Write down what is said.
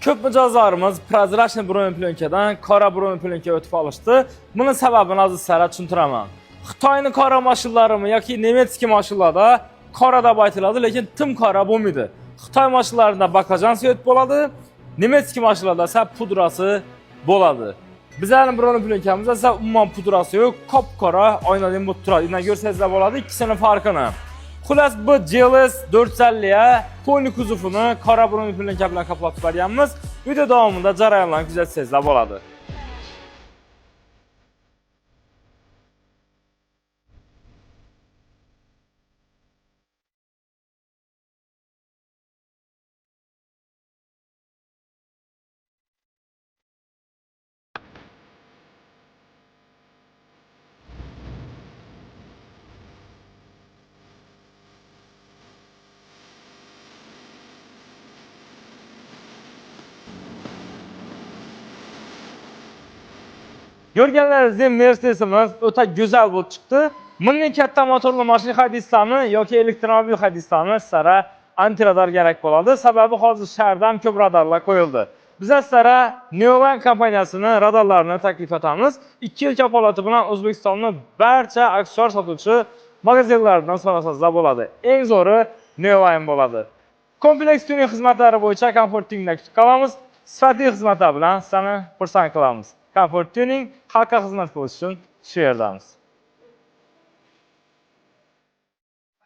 Ko'p mijozlarimiz prozrachniy bron plyonkadan qora bron plyonkga o'tib olishdi. Buni sababini azizlar tushuntiraman. Xitoyning qora mashinlarimi yoki nemetskiy mashinlarda qora deb aytiladi, lekin tim qora bo'lmaydi. Xitoy mashinlarida baklajan svet bo'ladi, nemetskiy mashinlarda esa pudrasi bo'ladi. Bizlarning bron plyonkamiz esa umuman pudrasi yo'q, qop-qora oynadan bo'lib turadi. Uni ko'rsangiz bo'ladi, ikkisining farqini. Xullas bu GLS 450 ga poni kuzovini qora bron plyanka bilan qaplab berganmiz. Video davomida jarayonlarni kuzatsangiz bo'ladi. Görganlaringizdek Mercedesimiz o'ta go'zal bo'lib chiqdi. Bunga katta motorli mashina haydasizlarmi yoki elektromobil haydasizlarmi sizlarga antiradar kerak bo'ladi. Sababi hozir shaharda ham ko'p radarlar qo'yildi. Biz sizlarga Neoline kompaniyasining radarlarini taklif etamiz. 2 yil kafolati bilan O'zbekistonning barcha aksessuar sotuvchi magazinlaridan so'rasangiz bo'ladi. Eng zo'ri Neoline bo'ladi. Kompleks tuning xizmatlari bo'yicha Comfort Tuning'da kutib qolamiz. Sifatli xizmatlar bilan sizlarni xursand qilamiz. Comfort Tuning xalqqa xizmat qilish uchun shu yerdamiz.